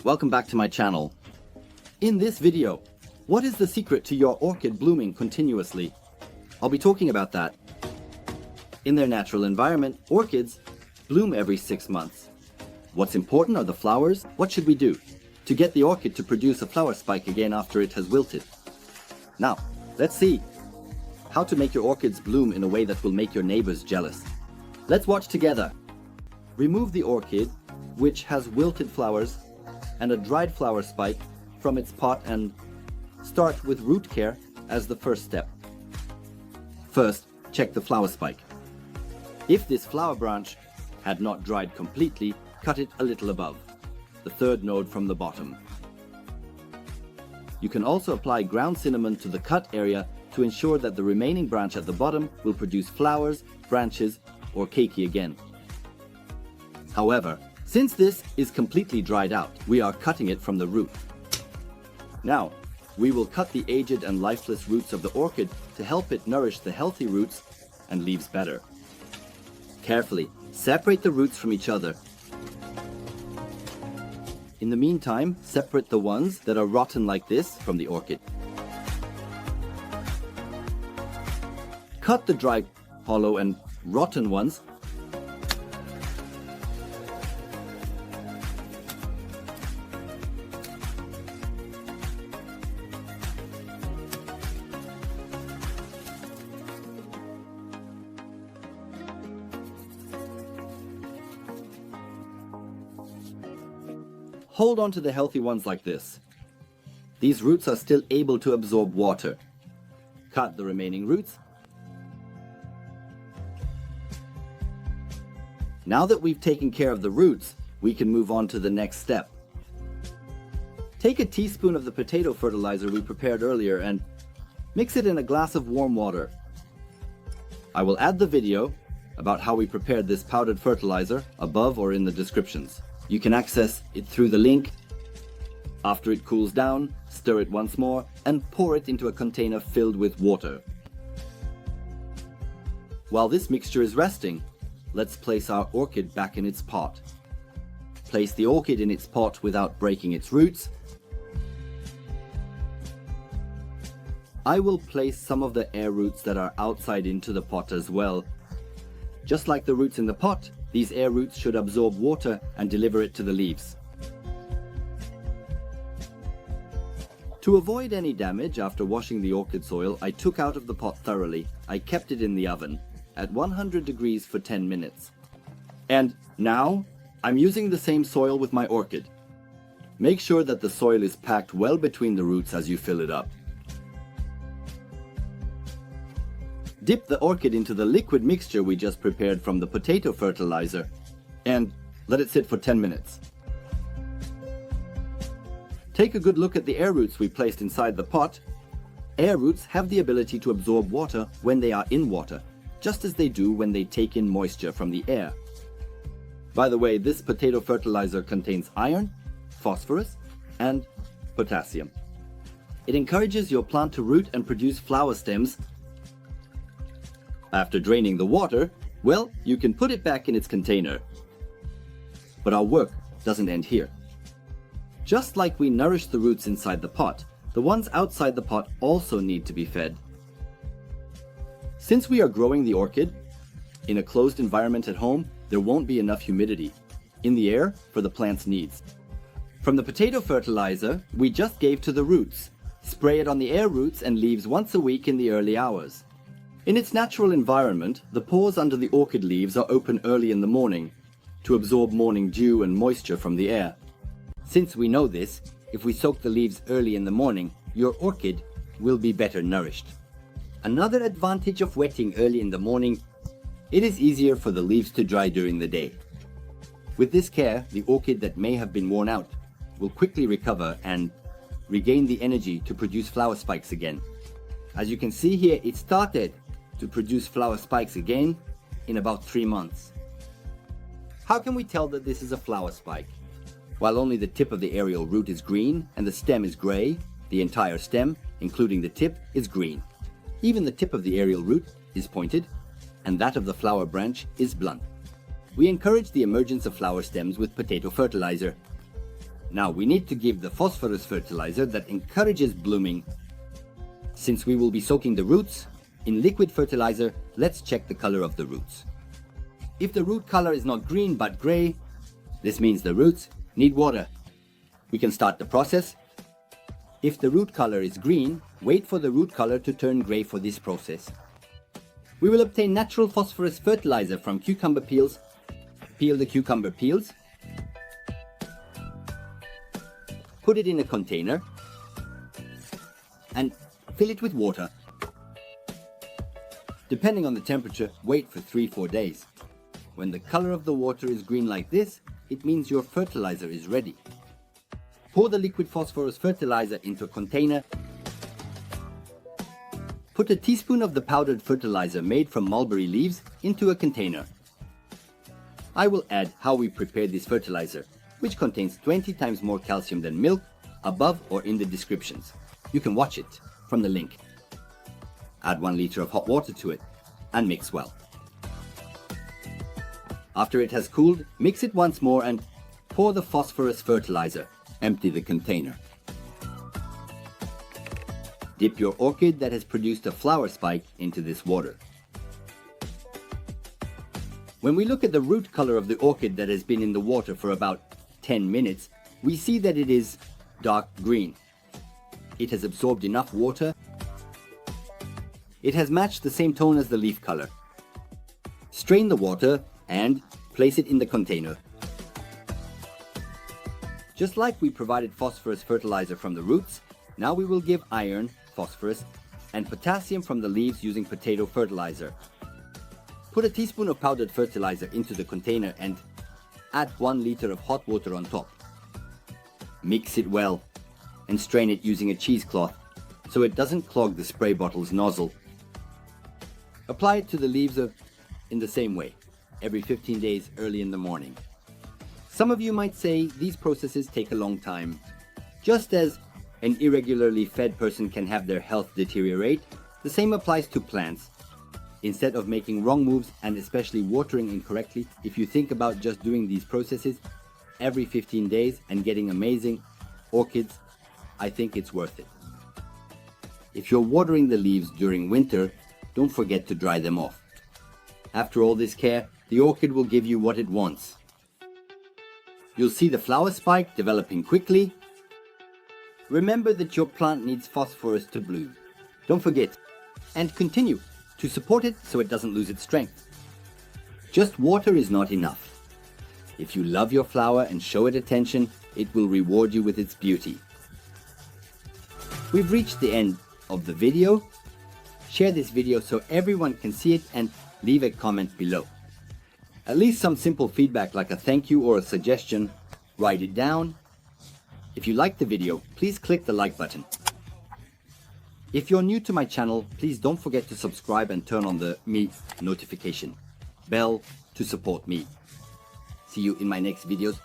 welcome back to my channel. In this video, what is the secret to your orchid blooming continuously? I'll be talking about that. In their natural environment, orchids bloom every 6 months. What's important are the flowers. What should we do to get the orchid to produce a flower spike again after it has wilted? Now, let's see how to make your orchids bloom in a way that will make your neighbors jealous. Let's watch together. Remove the orchid, which has wilted flowers and a dried flower spike, from its pot and start with root care as the first step. First, check the flower spike. If this flower branch had not dried completely, cut it a little above, the third node from the bottom. You can also apply ground cinnamon to the cut area to ensure that the remaining branch at the bottom will produce flowers, branches, or keiki again. However, since this is completely dried out, we are cutting it from the root. Now, we will cut the aged and lifeless roots of the orchid to help it nourish the healthy roots and leaves better. Carefully separate the roots from each other. In the meantime, separate the ones that are rotten like this from the orchid. Cut the dry, hollow and rotten ones. Hold on to the healthy ones like this. These roots are still able to absorb water. Cut the remaining roots. Now that we've taken care of the roots, we can move on to the next step. Take a teaspoon of the potato fertilizer we prepared earlier and mix it in a glass of warm water. I will add the video about how we prepared this powdered fertilizer above or in the descriptions. You can access it through the link. After it cools down, stir it once more and pour it into a container filled with water. While this mixture is resting, let's place our orchid back in its pot. Place the orchid in its pot without breaking its roots. I will place some of the air roots that are outside into the pot as well. Just like the roots in the pot, these air roots should absorb water and deliver it to the leaves. To avoid any damage after washing the orchid soil, I took out of the pot thoroughly. I kept it in the oven at 100 degrees for 10 minutes. And now, I'm using the same soil with my orchid. Make sure that the soil is packed well between the roots as you fill it up. Dip the orchid into the liquid mixture we just prepared from the potato fertilizer and let it sit for 10 minutes. Take a good look at the air roots we placed inside the pot. Air roots have the ability to absorb water when they are in water, just as they do when they take in moisture from the air. By the way, this potato fertilizer contains iron, phosphorus, and potassium. It encourages your plant to root and produce flower stems. After draining the water, well, you can put it back in its container. But our work doesn't end here. Just like we nourish the roots inside the pot, the ones outside the pot also need to be fed. Since we are growing the orchid in a closed environment at home, there won't be enough humidity in the air for the plant's needs. From the potato fertilizer we just gave to the roots, spray it on the air roots and leaves once a week in the early hours. In its natural environment, the pores under the orchid leaves are open early in the morning to absorb morning dew and moisture from the air. Since we know this, if we soak the leaves early in the morning, your orchid will be better nourished. Another advantage of wetting early in the morning, it is easier for the leaves to dry during the day. With this care, the orchid that may have been worn out will quickly recover and regain the energy to produce flower spikes again. As you can see here, it started to produce flower spikes again in about 3 months. How can we tell that this is a flower spike? While only the tip of the aerial root is green and the stem is gray, the entire stem, including the tip, is green. Even the tip of the aerial root is pointed, and that of the flower branch is blunt. We encourage the emergence of flower stems with potato fertilizer. Now we need to give the phosphorus fertilizer that encourages blooming. Since we will be soaking the roots in liquid fertilizer, let's check the color of the roots. If the root color is not green but gray, this means the roots need water. We can start the process. If the root color is green, wait for the root color to turn gray for this process. We will obtain natural phosphorus fertilizer from cucumber peels. Peel the cucumber peels. Put it in a container and fill it with water. Depending on the temperature, wait for 3-4 days. When the color of the water is green like this, it means your fertilizer is ready. Pour the liquid phosphorus fertilizer into a container. Put a teaspoon of the powdered fertilizer made from mulberry leaves into a container. I will add how we prepare this fertilizer, which contains 20 times more calcium than milk, above or in the descriptions. You can watch it from the link. Add 1 liter of hot water to it and mix well. After it has cooled, mix it once more and pour the phosphorus fertilizer. Empty the container. Dip your orchid that has produced a flower spike into this water. When we look at the root color of the orchid that has been in the water for about 10 minutes, we see that it is dark green. It has absorbed enough water. It has matched the same tone as the leaf color. Strain the water and place it in the container. Just like we provided phosphorus fertilizer from the roots, now we will give iron, phosphorus, and potassium from the leaves using potato fertilizer. Put a teaspoon of powdered fertilizer into the container and add 1 liter of hot water on top. Mix it well and strain it using a cheesecloth so it doesn't clog the spray bottle's nozzle. Apply it to the leaves in the same way, every 15 days early in the morning. Some of you might say these processes take a long time. Just as an irregularly fed person can have their health deteriorate, the same applies to plants. Instead of making wrong moves and especially watering incorrectly, if you think about just doing these processes every 15 days and getting amazing orchids, I think it's worth it. If you're watering the leaves during winter, don't forget to dry them off. After all this care, the orchid will give you what it wants. You'll see the flower spike developing quickly. Remember that your plant needs phosphorus to bloom. Don't forget, and continue to support it so it doesn't lose its strength. Just water is not enough. If you love your flower and show it attention, it will reward you with its beauty. We've reached the end of the video. Share this video so everyone can see it and leave a comment below. At least some simple feedback like a thank you or a suggestion. Write it down. If you liked the video, please click the like button. If you're new to my channel, please don't forget to subscribe and turn on the notification bell to support me. See you in my next videos.